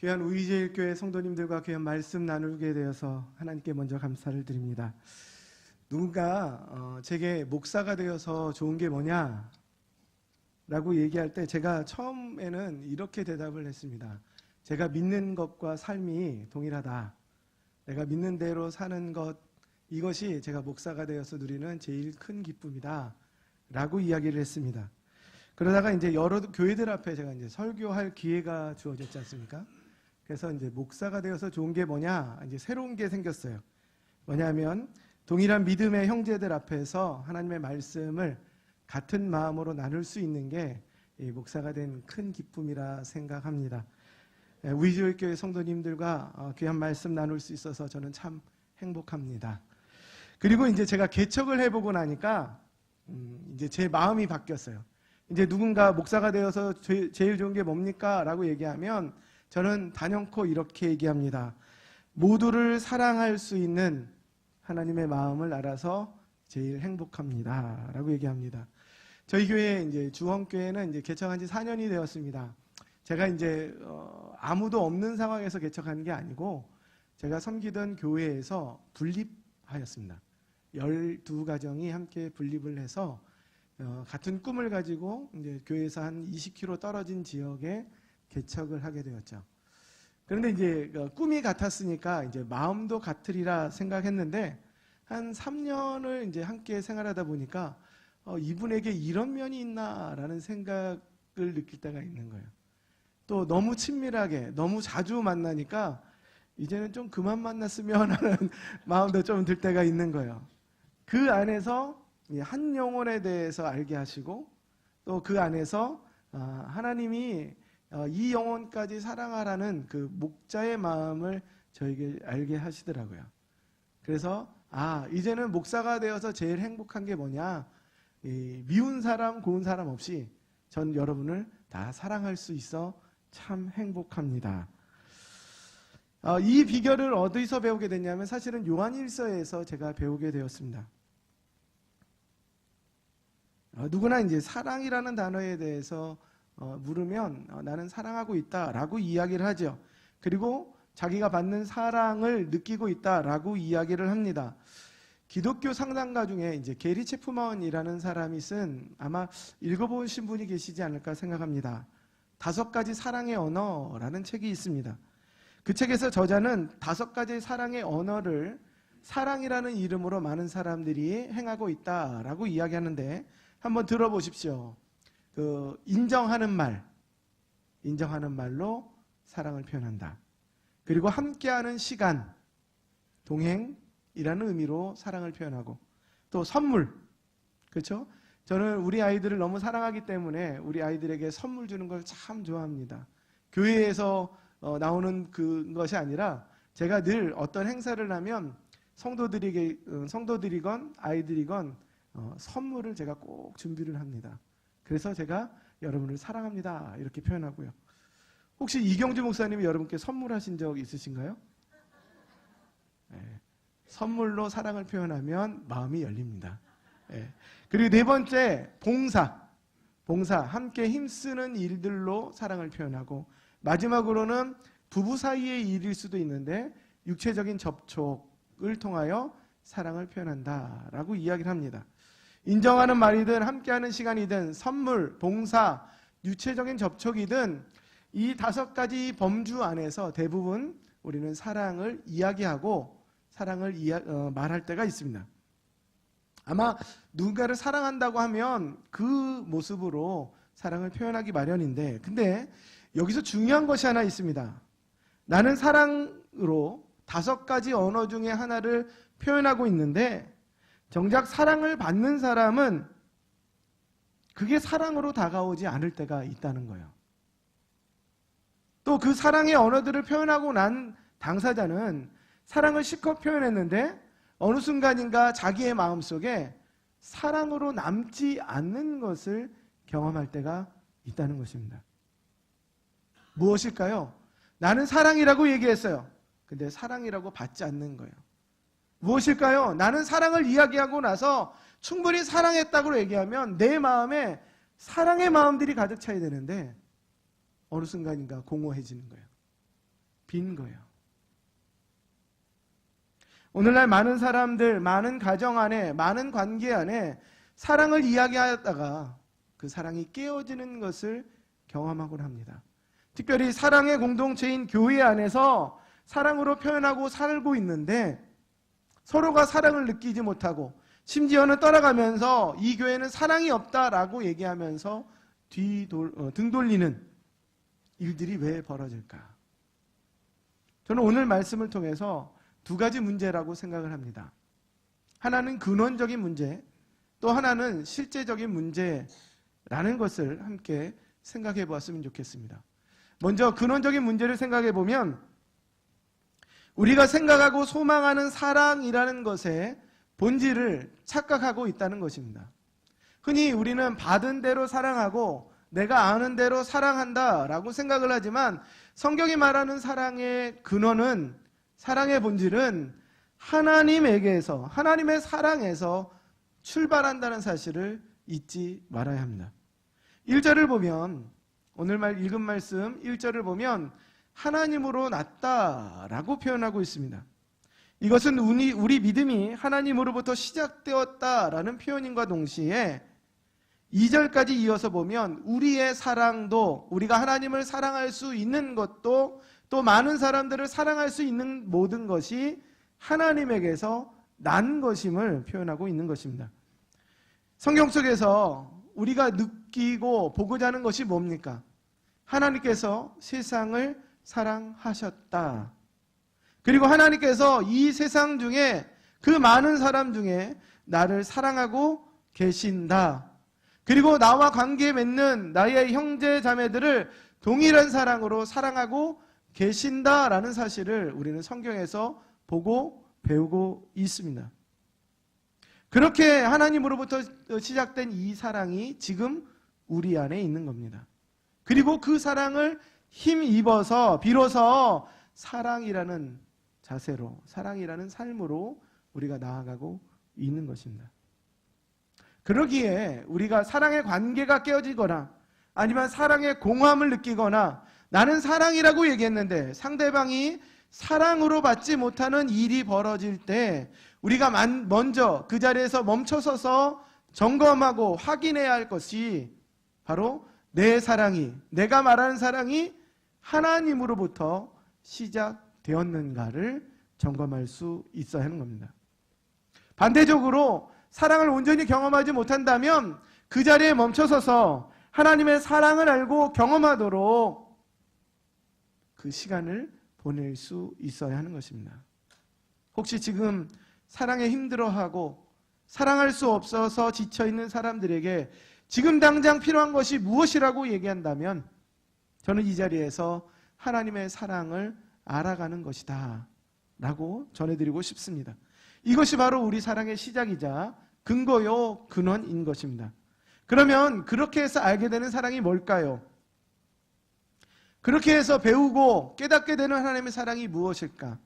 귀한 우리제일교회 성도님들과 귀한 말씀 나누게 되어서 하나님께 먼저 감사를 드립니다. 누군가 제게 목사가 되어서 좋은 게 뭐냐 라고 얘기할 때 제가 처음에는 이렇게 대답을 했습니다. 제가 믿는 것과 삶이 동일하다. 내가 믿는 대로 사는 것, 이것이 제가 목사가 되어서 누리는 제일 큰 기쁨이다 라고 이야기를 했습니다. 그러다가 이제 여러 교회들 앞에 제가 이제 설교할 기회가 주어졌지 않습니까? 그래서 이제 목사가 되어서 좋은 게 뭐냐, 이제 새로운 게 생겼어요. 뭐냐면 동일한 믿음의 형제들 앞에서 하나님의 말씀을 같은 마음으로 나눌 수 있는 게 이 목사가 된 큰 기쁨이라 생각합니다. 우리제일교회 성도님들과 귀한 말씀 나눌 수 있어서 저는 참 행복합니다. 그리고 이제 제가 개척을 해보고 나니까 이제 제 마음이 바뀌었어요. 이제 누군가 목사가 되어서 제일 좋은 게 뭡니까? 라고 얘기하면 저는 단연코 이렇게 얘기합니다. 모두를 사랑할 수 있는 하나님의 마음을 알아서 제일 행복합니다. 라고 얘기합니다. 저희 교회 이제 주원교회는 이제 개척한 지 4년이 되었습니다. 제가 이제 아무도 없는 상황에서 개척한 게 아니고 제가 섬기던 교회에서 분립하였습니다. 12가정이 함께 분립을 해서 같은 꿈을 가지고 이제 교회에서 한 20km 떨어진 지역에 개척을 하게 되었죠. 그런데 이제 꿈이 같았으니까 이제 마음도 같으리라 생각했는데 한 3년을 이제 함께 생활하다 보니까 이분에게 이런 면이 있나라는 생각을 느낄 때가 있는 거예요. 또 너무 친밀하게 너무 자주 만나니까 이제는 좀 그만 만났으면 하는 마음도 좀 들 때가 있는 거예요. 그 안에서 한 영혼에 대해서 알게 하시고 또 그 안에서 하나님이 이 영혼까지 사랑하라는 그 목자의 마음을 저에게 알게 하시더라고요. 그래서 이제는 목사가 되어서 제일 행복한 게 뭐냐, 미운 사람 고운 사람 없이 전 여러분을 다 사랑할 수 있어 참 행복합니다. 이 비결을 어디서 배우게 됐냐면 사실은 요한일서에서 제가 배우게 되었습니다. 누구나 이제 사랑이라는 단어에 대해서 물으면 나는 사랑하고 있다라고 이야기를 하죠. 그리고 자기가 받는 사랑을 느끼고 있다라고 이야기를 합니다. 기독교 상담가 중에 이제 게리 체프먼이라는 사람이 쓴, 아마 읽어보신 분이 계시지 않을까 생각합니다. 5가지 사랑의 언어라는 책이 있습니다. 그 책에서 저자는 5가지 사랑의 언어를 사랑이라는 이름으로 많은 사람들이 행하고 있다라고 이야기하는데 한번 들어보십시오. 인정하는 말로 사랑을 표현한다. 그리고 함께하는 시간, 동행이라는 의미로 사랑을 표현하고, 또 선물, 그렇죠? 저는 우리 아이들을 너무 사랑하기 때문에 우리 아이들에게 선물 주는 걸 참 좋아합니다. 교회에서 나오는 그것이 아니라 제가 늘 어떤 행사를 하면 성도들이건 아이들이건 선물을 제가 꼭 준비를 합니다. 그래서 제가 여러분을 사랑합니다 이렇게 표현하고요. 혹시 이경주 목사님이 여러분께 선물하신 적 있으신가요? 네. 선물로 사랑을 표현하면 마음이 열립니다. 네. 그리고 4번째, 봉사, 함께 힘쓰는 일들로 사랑을 표현하고, 마지막으로는 부부 사이의 일일 수도 있는데 육체적인 접촉을 통하여 사랑을 표현한다라고 이야기를 합니다. 인정하는 말이든 함께하는 시간이든 선물, 봉사, 육체적인 접촉이든 이 5가지 범주 안에서 대부분 우리는 사랑을 이야기하고 사랑을 말할 때가 있습니다. 아마 누군가를 사랑한다고 하면 그 모습으로 사랑을 표현하기 마련인데, 근데 여기서 중요한 것이 하나 있습니다. 나는 사랑으로 5가지 언어 중에 하나를 표현하고 있는데 정작 사랑을 받는 사람은 그게 사랑으로 다가오지 않을 때가 있다는 거예요. 또 그 사랑의 언어들을 표현하고 난 당사자는 사랑을 실컷 표현했는데 어느 순간인가 자기의 마음속에 사랑으로 남지 않는 것을 경험할 때가 있다는 것입니다. 무엇일까요? 나는 사랑이라고 얘기했어요. 근데 사랑이라고 받지 않는 거예요. 무엇일까요? 나는 사랑을 이야기하고 나서 충분히 사랑했다고 얘기하면 내 마음에 사랑의 마음들이 가득 차야 되는데 어느 순간인가 공허해지는 거예요. 빈 거예요. 오늘날 많은 사람들, 많은 가정 안에, 많은 관계 안에 사랑을 이야기하다가 그 사랑이 깨어지는 것을 경험하곤 합니다. 특별히 사랑의 공동체인 교회 안에서 사랑으로 표현하고 살고 있는데 서로가 사랑을 느끼지 못하고 심지어는 떠나가면서 이 교회는 사랑이 없다라고 얘기하면서 등 돌리는 일들이 왜 벌어질까? 저는 오늘 말씀을 통해서 두 가지 문제라고 생각을 합니다. 하나는 근원적인 문제, 또 하나는 실제적인 문제라는 것을 함께 생각해 보았으면 좋겠습니다. 먼저 근원적인 문제를 생각해 보면 우리가 생각하고 소망하는 사랑이라는 것의 본질을 착각하고 있다는 것입니다. 흔히 우리는 받은 대로 사랑하고 내가 아는 대로 사랑한다라고 생각을 하지만 성경이 말하는 사랑의 근원은, 사랑의 본질은 하나님에게서, 하나님의 사랑에서 출발한다는 사실을 잊지 말아야 합니다. 1절을 보면, 오늘 읽은 말씀 1절을 보면 하나님으로 났다라고 표현하고 있습니다. 이것은 우리 믿음이 하나님으로부터 시작되었다라는 표현인과 동시에 2절까지 이어서 보면 우리의 사랑도, 우리가 하나님을 사랑할 수 있는 것도, 또 많은 사람들을 사랑할 수 있는 모든 것이 하나님에게서 난 것임을 표현하고 있는 것입니다. 성경 속에서 우리가 느끼고 보고자 하는 것이 뭡니까? 하나님께서 세상을 사랑하셨다. 그리고 하나님께서 이 세상 중에 그 많은 사람 중에 나를 사랑하고 계신다. 그리고 나와 관계 맺는 나의 형제 자매들을 동일한 사랑으로 사랑하고 계신다라는 사실을 우리는 성경에서 보고 배우고 있습니다. 그렇게 하나님으로부터 시작된 이 사랑이 지금 우리 안에 있는 겁니다. 그리고 그 사랑을 힘입어서 비로소 사랑이라는 자세로, 사랑이라는 삶으로 우리가 나아가고 있는 것입니다. 그러기에 우리가 사랑의 관계가 깨어지거나 아니면 사랑의 공허함을 느끼거나 나는 사랑이라고 얘기했는데 상대방이 사랑으로 받지 못하는 일이 벌어질 때 우리가 먼저 그 자리에서 멈춰서서 점검하고 확인해야 할 것이 바로 내 사랑이, 내가 말하는 사랑이 하나님으로부터 시작되었는가를 점검할 수 있어야 하는 겁니다. 반대적으로 사랑을 온전히 경험하지 못한다면 그 자리에 멈춰서서 하나님의 사랑을 알고 경험하도록 그 시간을 보낼 수 있어야 하는 것입니다. 혹시 지금 사랑에 힘들어하고 사랑할 수 없어서 지쳐있는 사람들에게 지금 당장 필요한 것이 무엇이라고 얘기한다면 저는 이 자리에서 하나님의 사랑을 알아가는 것이다 라고 전해드리고 싶습니다. 이것이 바로 우리 사랑의 시작이자 근거요 근원인 것입니다. 그러면 그렇게 해서 알게 되는 사랑이 뭘까요? 그렇게 해서 배우고 깨닫게 되는 하나님의 사랑이 무엇일까?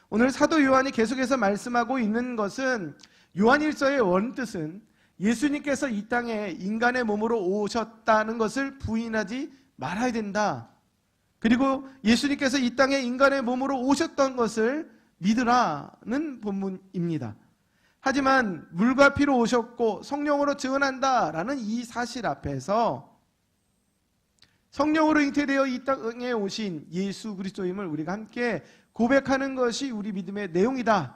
오늘 사도 요한이 계속해서 말씀하고 있는 것은 요한일서의 원뜻은 예수님께서 이 땅에 인간의 몸으로 오셨다는 것을 부인하지 말아야 된다. 그리고 예수님께서 이 땅에 인간의 몸으로 오셨던 것을 믿으라는 본문입니다. 하지만 물과 피로 오셨고 성령으로 증언한다라는 이 사실 앞에서 성령으로 잉태되어 이 땅에 오신 예수 그리스도임을 우리가 함께 고백하는 것이 우리 믿음의 내용이다.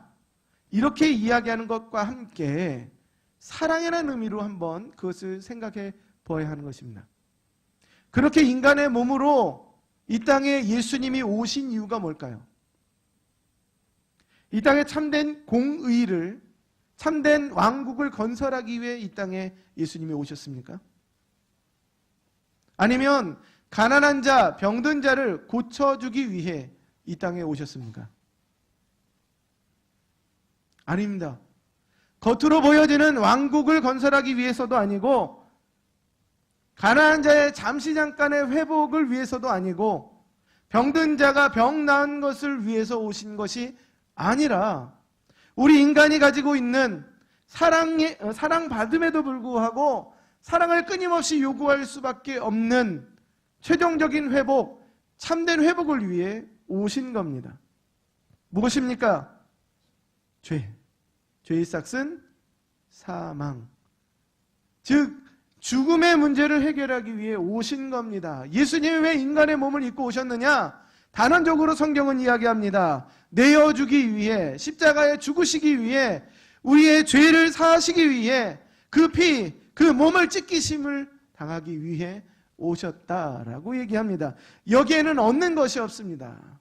이렇게 이야기하는 것과 함께 사랑이라는 의미로 한번 그것을 생각해 보아야 하는 것입니다. 그렇게 인간의 몸으로 이 땅에 예수님이 오신 이유가 뭘까요? 이 땅에 참된 공의를, 참된 왕국을 건설하기 위해 이 땅에 예수님이 오셨습니까? 아니면 가난한 자, 병든 자를 고쳐주기 위해 이 땅에 오셨습니까? 아닙니다. 겉으로 보여지는 왕국을 건설하기 위해서도 아니고 가난한 자의 잠시 잠깐의 회복을 위해서도 아니고 병든 자가 병 나은 것을 위해서 오신 것이 아니라 우리 인간이 가지고 있는 사랑받음에도 불구하고 사랑을 끊임없이 요구할 수밖에 없는 최종적인 회복, 참된 회복을 위해 오신 겁니다. 무엇입니까? 죄의 삭은 사망. 즉 죽음의 문제를 해결하기 위해 오신 겁니다. 예수님이 왜 인간의 몸을 입고 오셨느냐? 단언적으로 성경은 이야기합니다. 내어주기 위해, 십자가에 죽으시기 위해, 우리의 죄를 사하시기 위해, 그 피, 그 몸을 찢기심을 당하기 위해 오셨다라고 얘기합니다. 여기에는 얻는 것이 없습니다.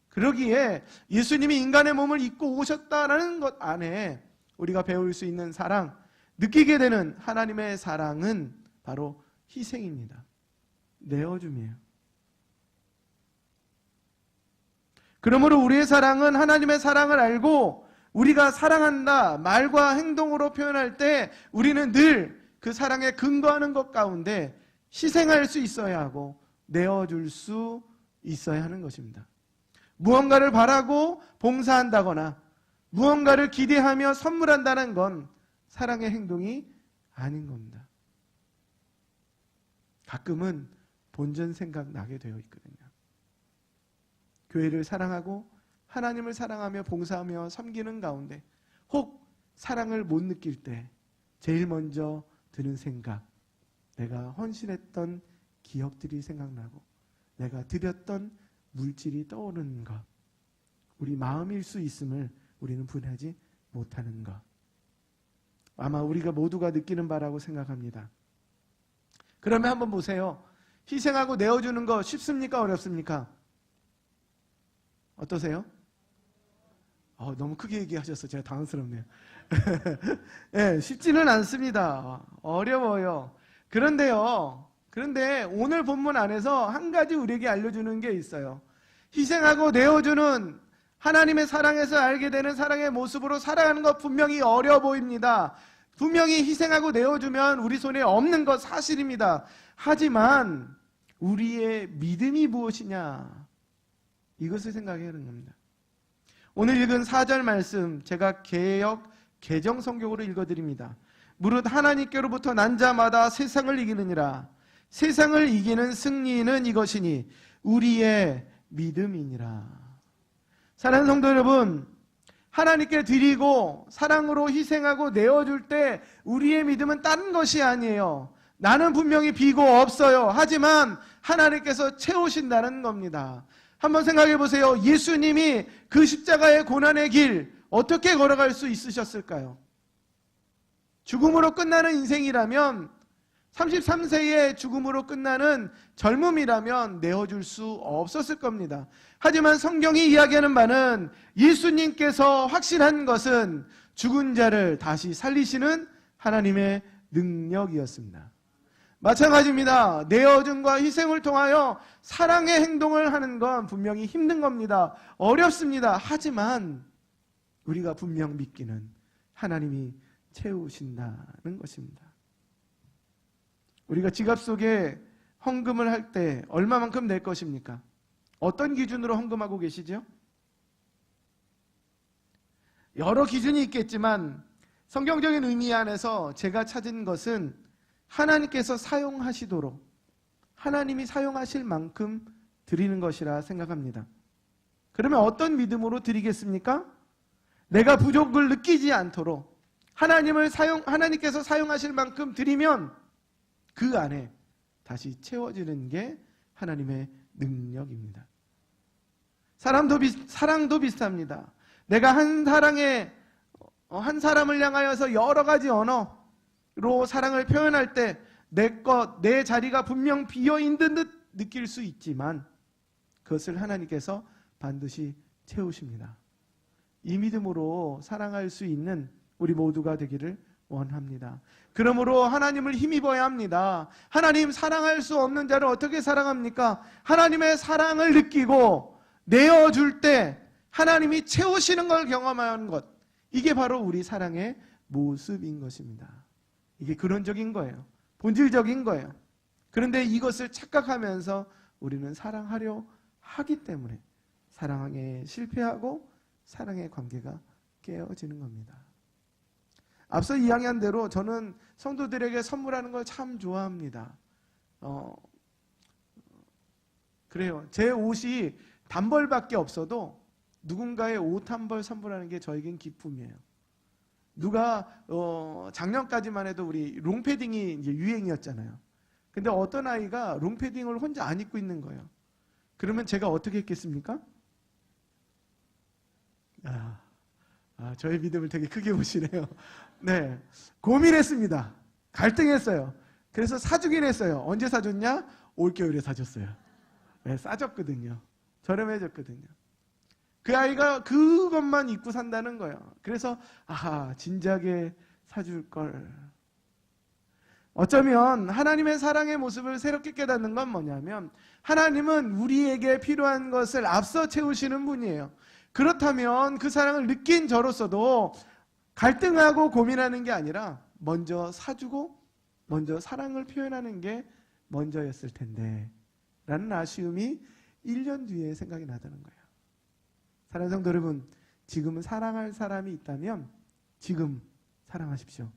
그러기에 예수님이 인간의 몸을 입고 오셨다라는 것 안에 우리가 배울 수 있는 사랑, 느끼게 되는 하나님의 사랑은 바로 희생입니다. 내어줌이에요. 그러므로 우리의 사랑은 하나님의 사랑을 알고 우리가 사랑한다 말과 행동으로 표현할 때 우리는 늘 그 사랑에 근거하는 것 가운데 희생할 수 있어야 하고 내어줄 수 있어야 하는 것입니다. 무언가를 바라고 봉사한다거나 무언가를 기대하며 선물한다는 건 사랑의 행동이 아닌 겁니다. 가끔은 본전 생각나게 되어 있거든요. 교회를 사랑하고 하나님을 사랑하며 봉사하며 섬기는 가운데 혹 사랑을 못 느낄 때 제일 먼저 드는 생각, 내가 헌신했던 기억들이 생각나고 내가 드렸던 물질이 떠오르는 것, 우리 마음일 수 있음을 우리는 분하지 못하는 것, 아마 우리가 모두가 느끼는 바라고 생각합니다. 그러면 한번 보세요. 희생하고 내어주는 거 쉽습니까? 어렵습니까? 어떠세요? 너무 크게 얘기하셔서 제가 당황스럽네요. 네, 쉽지는 않습니다. 어려워요. 그런데 오늘 본문 안에서 한 가지 우리에게 알려주는 게 있어요. 희생하고 내어주는 하나님의 사랑에서 알게 되는 사랑의 모습으로 살아가는 것 분명히 어려 보입니다. 분명히 희생하고 내어주면 우리 손에 없는 것 사실입니다. 하지만 우리의 믿음이 무엇이냐, 이것을 생각해야 하는 겁니다. 오늘 읽은 4절 말씀 제가 개정 성경으로 읽어드립니다. 무릇 하나님께로부터 난 자마다 세상을 이기느니라. 세상을 이기는 승리는 이것이니 우리의 믿음이니라. 사랑하는 성도 여러분, 하나님께 드리고 사랑으로 희생하고 내어줄 때 우리의 믿음은 다른 것이 아니에요. 나는 분명히 비고 없어요. 하지만 하나님께서 채우신다는 겁니다. 한번 생각해 보세요. 예수님이 그 십자가의 고난의 길 어떻게 걸어갈 수 있으셨을까요? 죽음으로 끝나는 인생이라면, 33세의 죽음으로 끝나는 젊음이라면 내어줄 수 없었을 겁니다. 하지만 성경이 이야기하는 바는 예수님께서 확신한 것은 죽은 자를 다시 살리시는 하나님의 능력이었습니다. 마찬가지입니다. 내어줌과 희생을 통하여 사랑의 행동을 하는 건 분명히 힘든 겁니다. 어렵습니다. 하지만 우리가 분명 믿기는 하나님이 채우신다는 것입니다. 우리가 지갑 속에 헌금을 할 때 얼마만큼 낼 것입니까? 어떤 기준으로 헌금하고 계시죠? 여러 기준이 있겠지만 성경적인 의미 안에서 제가 찾은 것은 하나님께서 사용하시도록, 하나님이 사용하실 만큼 드리는 것이라 생각합니다. 그러면 어떤 믿음으로 드리겠습니까? 내가 부족을 느끼지 않도록 하나님께서 사용하실 만큼 드리면 그 안에 다시 채워지는 게 하나님의 능력입니다. 사랑도 비슷합니다. 내가 한 사람을 향하여서 여러 가지 언어로 사랑을 표현할 때 내 자리가 분명 비어있는 듯 느낄 수 있지만 그것을 하나님께서 반드시 채우십니다. 이 믿음으로 사랑할 수 있는 우리 모두가 되기를 원합니다. 그러므로 하나님을 힘입어야 합니다. 하나님, 사랑할 수 없는 자를 어떻게 사랑합니까? 하나님의 사랑을 느끼고 내어줄 때 하나님이 채우시는 걸 경험하는 것, 이게 바로 우리 사랑의 모습인 것입니다. 이게 근원적인 거예요. 본질적인 거예요. 그런데 이것을 착각하면서 우리는 사랑하려 하기 때문에 사랑에 실패하고 사랑의 관계가 깨어지는 겁니다. 앞서 이야기한 대로 저는 성도들에게 선물하는 걸 참 좋아합니다. 그래요. 제 옷이 단벌밖에 없어도 누군가의 옷 한 벌 선물하는 게 저에겐 기쁨이에요. 누가 작년까지만 해도 우리 롱패딩이 이제 유행이었잖아요. 근데 어떤 아이가 롱패딩을 혼자 안 입고 있는 거예요. 그러면 제가 어떻게 했겠습니까? 저의 믿음을 되게 크게 보시네요. 네, 고민했습니다. 갈등했어요. 그래서 사주긴 했어요. 언제 사줬냐? 올겨울에 사줬어요. 네, 싸졌거든요. 저렴해졌거든요. 그 아이가 그것만 입고 산다는 거예요. 그래서 진작에 사줄 걸. 어쩌면 하나님의 사랑의 모습을 새롭게 깨닫는 건 뭐냐면, 하나님은 우리에게 필요한 것을 앞서 채우시는 분이에요. 그렇다면 그 사랑을 느낀 저로서도 갈등하고 고민하는 게 아니라 먼저 사주고 먼저 사랑을 표현하는 게 먼저였을 텐데 라는 아쉬움이 1년 뒤에 생각이 나다는 거예요. 사랑하는 성도 여러분, 지금은 사랑할 사람이 있다면 지금 사랑하십시오.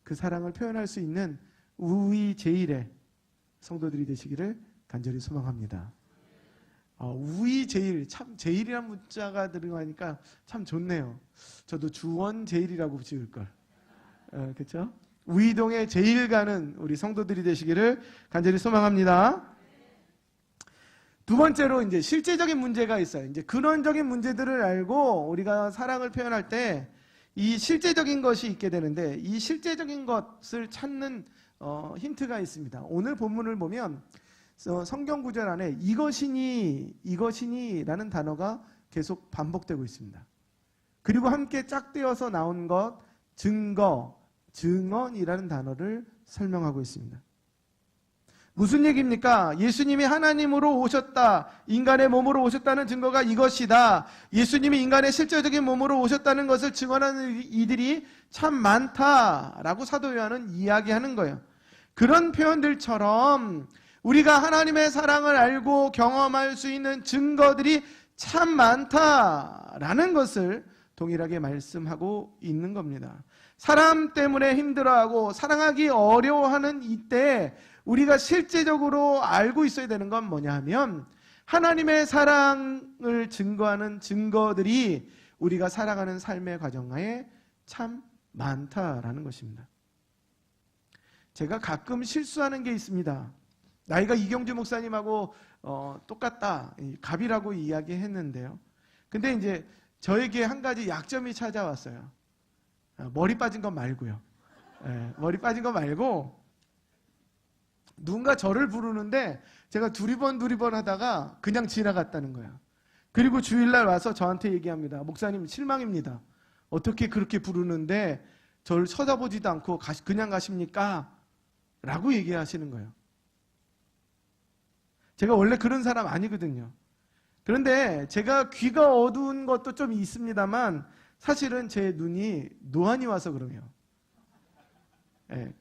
그 사랑을 표현할 수 있는 우위 제일의 성도들이 되시기를 간절히 소망합니다. 우위 제일, 참 제일이란 문자가 들어가니까 참 좋네요. 저도 주원 제일이라고 지을 걸. 그렇죠? 우이동의 제일 가는 우리 성도들이 되시기를 간절히 소망합니다. 두 번째로 이제 실제적인 문제가 있어요. 이제 근원적인 문제들을 알고 우리가 사랑을 표현할 때 이 실제적인 것이 있게 되는데, 이 실제적인 것을 찾는 힌트가 있습니다. 오늘 본문을 보면 성경 구절 안에 이것이니 라는 단어가 계속 반복되고 있습니다. 그리고 함께 짝되어서 나온 것, 증거, 증언이라는 단어를 설명하고 있습니다. 무슨 얘기입니까? 예수님이 하나님으로 오셨다, 인간의 몸으로 오셨다는 증거가 이것이다. 예수님이 인간의 실제적인 몸으로 오셨다는 것을 증언하는 이들이 참 많다라고 사도 요한은 이야기하는 거예요. 그런 표현들처럼 우리가 하나님의 사랑을 알고 경험할 수 있는 증거들이 참 많다라는 것을 동일하게 말씀하고 있는 겁니다. 사람 때문에 힘들어하고 사랑하기 어려워하는 이때 우리가 실제적으로 알고 있어야 되는 건 뭐냐 하면, 하나님의 사랑을 증거하는 증거들이 우리가 살아가는 삶의 과정에 참 많다라는 것입니다. 제가 가끔 실수하는 게 있습니다. 나이가 이경주 목사님하고 똑같다, 갑이라고 이야기했는데요. 근데 이제 저에게 한 가지 약점이 찾아왔어요. 머리 빠진 거 말고요. 머리 빠진 거 말고, 누군가 저를 부르는데 제가 두리번 하다가 그냥 지나갔다는 거야. 그리고 주일날 와서 저한테 얘기합니다. 목사님, 실망입니다. 어떻게 그렇게 부르는데 저를 쳐다보지도 않고 그냥 가십니까? 라고 얘기하시는 거예요. 제가 원래 그런 사람 아니거든요. 그런데 제가 귀가 어두운 것도 좀 있습니다만 사실은 제 눈이 노안이 와서 그러요.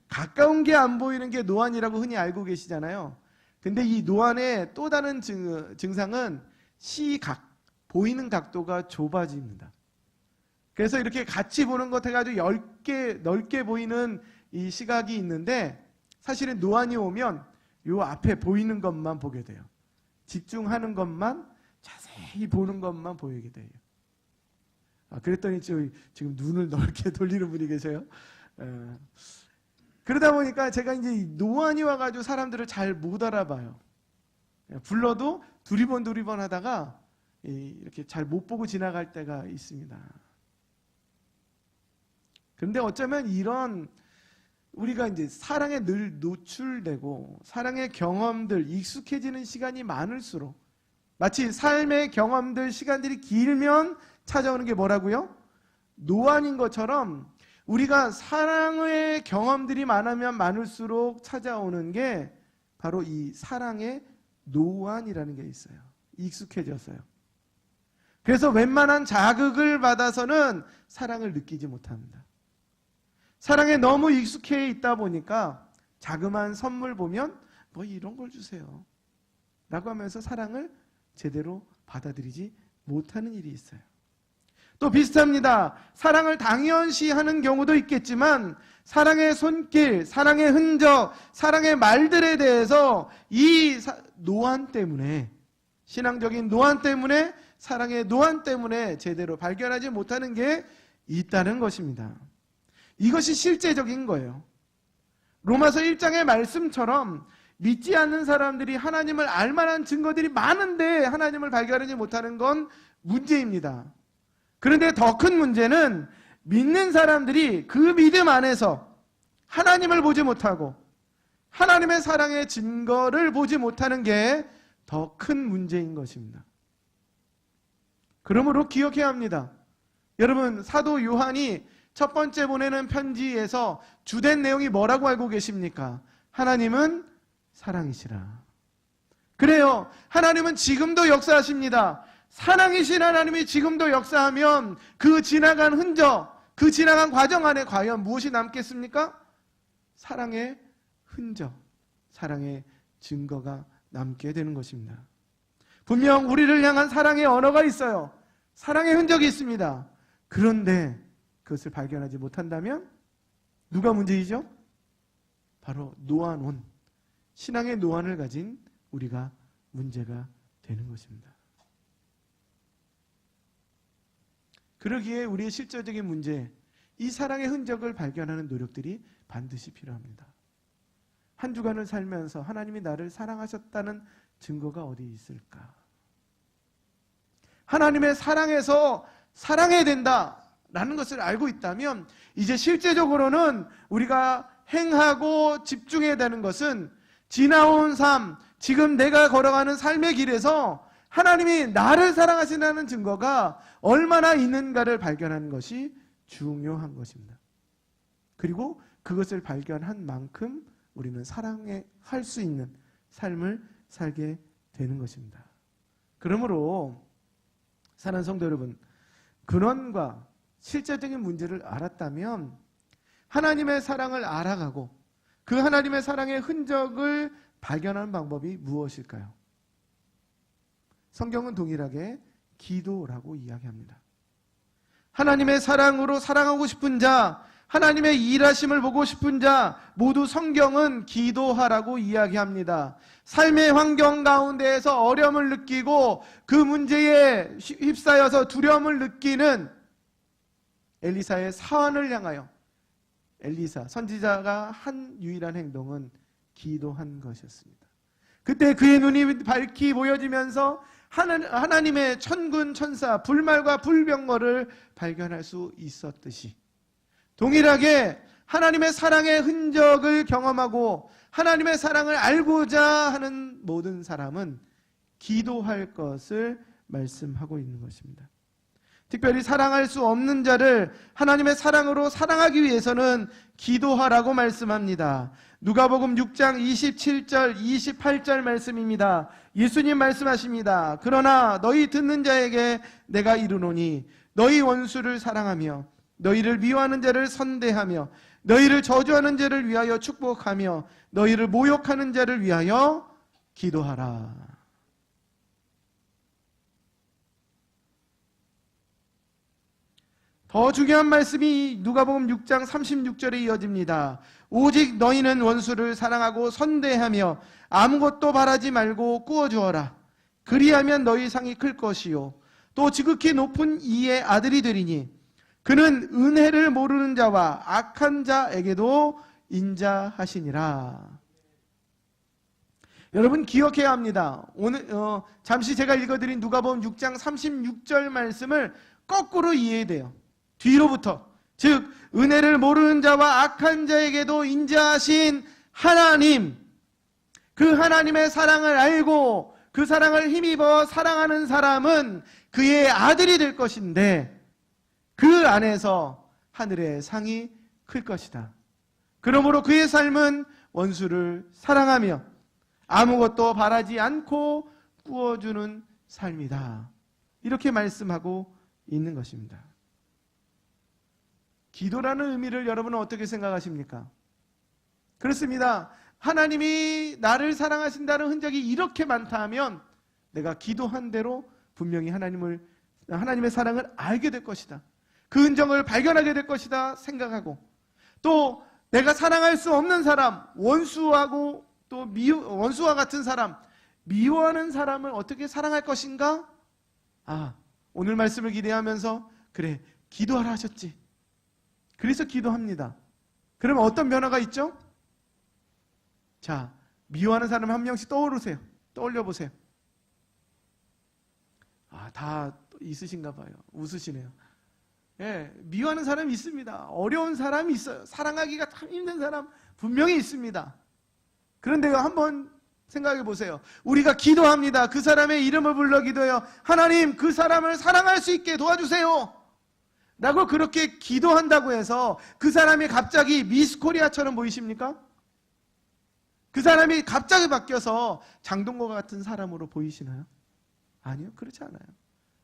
가까운 게 안 보이는 게 노안이라고 흔히 알고 계시잖아요. 근데 이 노안의 또 다른 증상은 시각, 보이는 각도가 좁아집니다. 그래서 이렇게 같이 보는 것 해가지고 넓게 보이는 이 시각이 있는데, 사실은 노안이 오면 요 앞에 보이는 것만 보게 돼요. 집중하는 것만, 자세히 보는 것만 보이게 돼요. 그랬더니 지금 눈을 넓게 돌리는 분이 계세요. 그러다 보니까 제가 이제 노안이 와가지고 사람들을 잘 못 알아봐요. 불러도 두리번 하다가 이렇게 잘 못 보고 지나갈 때가 있습니다. 그런데 어쩌면 이런 우리가 이제 사랑에 늘 노출되고 사랑의 경험들, 익숙해지는 시간이 많을수록, 마치 삶의 경험들, 시간들이 길면 찾아오는 게 뭐라고요? 노안인 것처럼 우리가 사랑의 경험들이 많으면 많을수록 찾아오는 게 바로 이 사랑의 노안이라는 게 있어요. 익숙해졌어요. 그래서 웬만한 자극을 받아서는 사랑을 느끼지 못합니다. 사랑에 너무 익숙해 있다 보니까 자그마한 선물 보면 뭐 이런 걸 주세요 라고 하면서 사랑을 제대로 받아들이지 못하는 일이 있어요. 또 비슷합니다. 사랑을 당연시하는 경우도 있겠지만 사랑의 손길, 사랑의 흔적, 사랑의 말들에 대해서 이 노안 때문에 신앙적인 노안 때문에, 사랑의 노안 때문에 제대로 발견하지 못하는 게 있다는 것입니다. 이것이 실제적인 거예요. 로마서 1장의 말씀처럼 믿지 않는 사람들이 하나님을 알만한 증거들이 많은데 하나님을 발견하지 못하는 건 문제입니다. 그런데 더 큰 문제는 믿는 사람들이 그 믿음 안에서 하나님을 보지 못하고 하나님의 사랑의 증거를 보지 못하는 게 더 큰 문제인 것입니다. 그러므로 기억해야 합니다. 여러분, 사도 요한이 첫 번째 보내는 편지에서 주된 내용이 뭐라고 알고 계십니까? 하나님은 사랑이시라. 그래요. 하나님은 지금도 역사하십니다. 사랑이신 하나님이 지금도 역사하면 그 지나간 흔적, 그 지나간 과정 안에 과연 무엇이 남겠습니까? 사랑의 흔적, 사랑의 증거가 남게 되는 것입니다. 분명 우리를 향한 사랑의 언어가 있어요. 사랑의 흔적이 있습니다. 그런데 그것을 발견하지 못한다면 누가 문제이죠? 바로 노안온, 신앙의 노안을 가진 우리가 문제가 되는 것입니다. 그러기에 우리의 실질적인 문제, 이 사랑의 흔적을 발견하는 노력들이 반드시 필요합니다. 한 주간을 살면서 하나님이 나를 사랑하셨다는 증거가 어디 있을까? 하나님의 사랑에서 사랑해야 된다라는 것을 알고 있다면 이제 실제적으로는 우리가 행하고 집중해야 되는 것은 지나온 삶, 지금 내가 걸어가는 삶의 길에서 하나님이 나를 사랑하신다는 증거가 얼마나 있는가를 발견하는 것이 중요한 것입니다. 그리고 그것을 발견한 만큼 우리는 사랑할 수 있는 삶을 살게 되는 것입니다. 그러므로 사랑하는 성도 여러분, 근원과 실제적인 문제를 알았다면 하나님의 사랑을 알아가고 그 하나님의 사랑의 흔적을 발견하는 방법이 무엇일까요? 성경은 동일하게 기도라고 이야기합니다. 하나님의 사랑으로 사랑하고 싶은 자, 하나님의 일하심을 보고 싶은 자 모두 성경은 기도하라고 이야기합니다. 삶의 환경 가운데에서 어려움을 느끼고 그 문제에 휩싸여서 두려움을 느끼는 엘리사의 사환을 향하여 엘리사 선지자가 한 유일한 행동은 기도한 것이었습니다. 그때 그의 눈이 밝히 보여지면서 하나님의 천군 천사 불말과 불병거를 발견할 수 있었듯이 동일하게 하나님의 사랑의 흔적을 경험하고 하나님의 사랑을 알고자 하는 모든 사람은 기도할 것을 말씀하고 있는 것입니다. 특별히 사랑할 수 없는 자를 하나님의 사랑으로 사랑하기 위해서는 기도하라고 말씀합니다. 누가복음 6장 27절 28절 말씀입니다. 예수님 말씀하십니다. 그러나 너희 듣는 자에게 내가 이르노니 너희 원수를 사랑하며 너희를 미워하는 자를 선대하며 너희를 저주하는 자를 위하여 축복하며 너희를 모욕하는 자를 위하여 기도하라. 더 중요한 말씀이 누가복음 6장 36절에 이어집니다. 오직 너희는 원수를 사랑하고 선대하며 아무것도 바라지 말고 꾸어주어라. 그리하면 너희 상이 클 것이요 또 지극히 높은 이의 아들이 되리니 그는 은혜를 모르는 자와 악한 자에게도 인자하시니라. 여러분 기억해야 합니다. 오늘 잠시 제가 읽어드린 누가복음 6장 36절 말씀을 거꾸로 이해해야 돼요. 뒤로부터, 즉 은혜를 모르는 자와 악한 자에게도 인자하신 하나님, 그 하나님의 사랑을 알고 그 사랑을 힘입어 사랑하는 사람은 그의 아들이 될 것인데 그 안에서 하늘의 상이 클 것이다. 그러므로 그의 삶은 원수를 사랑하며 아무것도 바라지 않고 꾸어주는 삶이다. 이렇게 말씀하고 있는 것입니다. 기도라는 의미를 여러분은 어떻게 생각하십니까? 그렇습니다. 하나님이 나를 사랑하신다는 흔적이 이렇게 많다 하면 내가 기도한 대로 분명히 하나님의 사랑을 알게 될 것이다. 그 흔적을 발견하게 될 것이다 생각하고, 또 내가 사랑할 수 없는 사람, 원수와 같은 사람, 미워하는 사람을 어떻게 사랑할 것인가? 오늘 말씀을 기대하면서 그래, 기도하라 하셨지. 그래서 기도합니다. 그러면 어떤 변화가 있죠? 자, 미워하는 사람 한 명씩 떠올려 보세요. 다 있으신가 봐요. 웃으시네요. 예, 미워하는 사람이 있습니다. 어려운 사람이 있어요. 사랑하기가 참 힘든 사람 분명히 있습니다. 그런데요, 한번 생각해 보세요. 우리가 기도합니다. 그 사람의 이름을 불러 기도해요. 하나님, 그 사람을 사랑할 수 있게 도와주세요 라고 그렇게 기도한다고 해서 그 사람이 갑자기 미스코리아처럼 보이십니까? 그 사람이 갑자기 바뀌어서 장동건과 같은 사람으로 보이시나요? 아니요, 그렇지 않아요.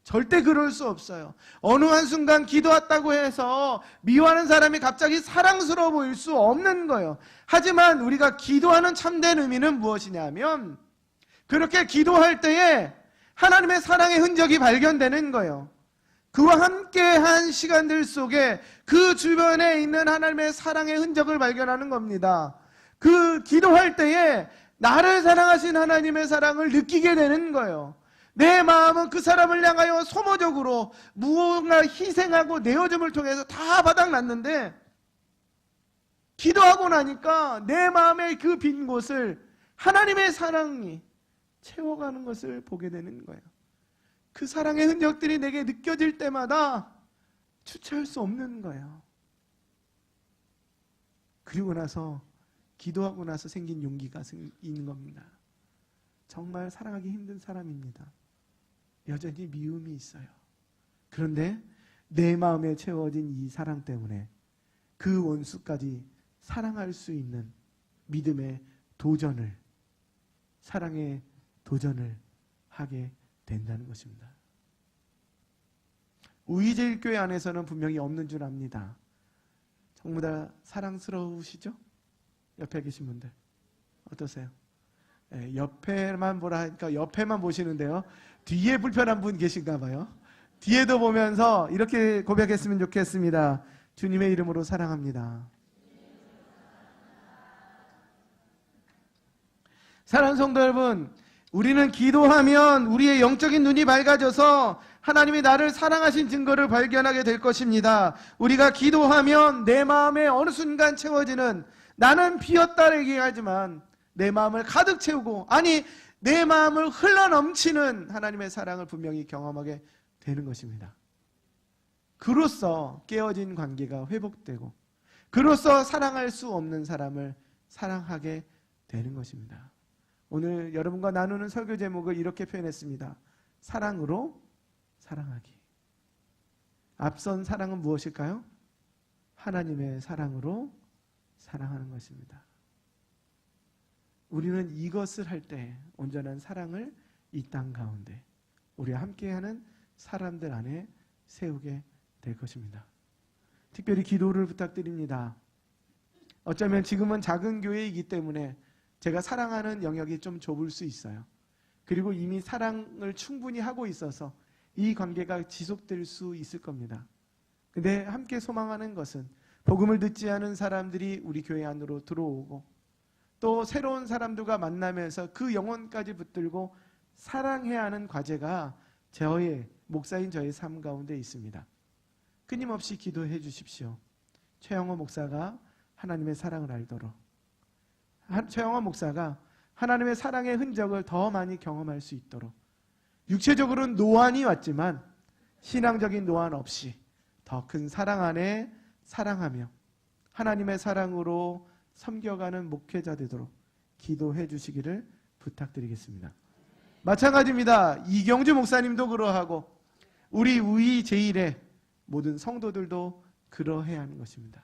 절대 그럴 수 없어요. 어느 한순간 기도했다고 해서 미워하는 사람이 갑자기 사랑스러워 보일 수 없는 거예요. 하지만 우리가 기도하는 참된 의미는 무엇이냐면 그렇게 기도할 때에 하나님의 사랑의 흔적이 발견되는 거예요. 그와 함께한 시간들 속에 그 주변에 있는 하나님의 사랑의 흔적을 발견하는 겁니다. 그 기도할 때에 나를 사랑하신 하나님의 사랑을 느끼게 되는 거예요. 내 마음은 그 사람을 향하여 소모적으로 무언가 희생하고 내어줌을 통해서 다 바닥났는데 기도하고 나니까 내 마음의 그 빈 곳을 하나님의 사랑이 채워가는 것을 보게 되는 거예요. 그 사랑의 흔적들이 내게 느껴질 때마다 주체할 수 없는 거예요. 그리고 나서 기도하고 나서 생긴 용기가 있는 겁니다. 정말 사랑하기 힘든 사람입니다. 여전히 미움이 있어요. 그런데 내 마음에 채워진 이 사랑 때문에 그 원수까지 사랑할 수 있는 믿음의 도전을, 사랑의 도전을 하게 된다는 것입니다. 우이제일교회 안에서는 분명히 없는 줄 압니다. 전부 다 사랑스러우시죠? 옆에 계신 분들 어떠세요? 네, 옆에만 보라 하니까 옆에만 보시는데요. 뒤에 불편한 분 계신가 봐요. 뒤에도 보면서 이렇게 고백했으면 좋겠습니다. 주님의 이름으로 사랑합니다. 사랑하는 성도 여러분, 우리는 기도하면 우리의 영적인 눈이 밝아져서 하나님이 나를 사랑하신 증거를 발견하게 될 것입니다. 우리가 기도하면 내 마음에 어느 순간 채워지는, 나는 비었다 얘기하지만 내 마음을 가득 채우고, 아니 내 마음을 흘러넘치는 하나님의 사랑을 분명히 경험하게 되는 것입니다. 그로써 깨어진 관계가 회복되고, 그로써 사랑할 수 없는 사람을 사랑하게 되는 것입니다. 오늘 여러분과 나누는 설교 제목을 이렇게 표현했습니다. 사랑으로 사랑하기. 앞선 사랑은 무엇일까요? 하나님의 사랑으로 사랑하는 것입니다. 우리는 이것을 할 때 온전한 사랑을 이 땅 가운데 우리와 함께하는 사람들 안에 세우게 될 것입니다. 특별히 기도를 부탁드립니다. 어쩌면 지금은 작은 교회이기 때문에 제가 사랑하는 영역이 좀 좁을 수 있어요. 그리고 이미 사랑을 충분히 하고 있어서 이 관계가 지속될 수 있을 겁니다. 근데 함께 소망하는 것은 복음을 듣지 않은 사람들이 우리 교회 안으로 들어오고, 또 새로운 사람들과 만나면서 그 영혼까지 붙들고 사랑해야 하는 과제가 목사인 저의 삶 가운데 있습니다. 끊임없이 기도해 주십시오. 최영호 목사가 하나님의 사랑을 알도록, 최영호 목사가 하나님의 사랑의 흔적을 더 많이 경험할 수 있도록, 육체적으로는 노안이 왔지만 신앙적인 노안 없이 더 큰 사랑 안에 사랑하며 하나님의 사랑으로 섬겨가는 목회자 되도록 기도해 주시기를 부탁드리겠습니다. 마찬가지입니다. 이경주 목사님도 그러하고 우리 우이제일의 모든 성도들도 그러해야 하는 것입니다.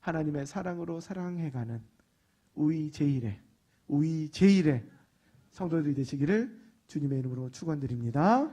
하나님의 사랑으로 사랑해가는 우이제일의 성도들이 되시기를 주님의 이름으로 축원드립니다.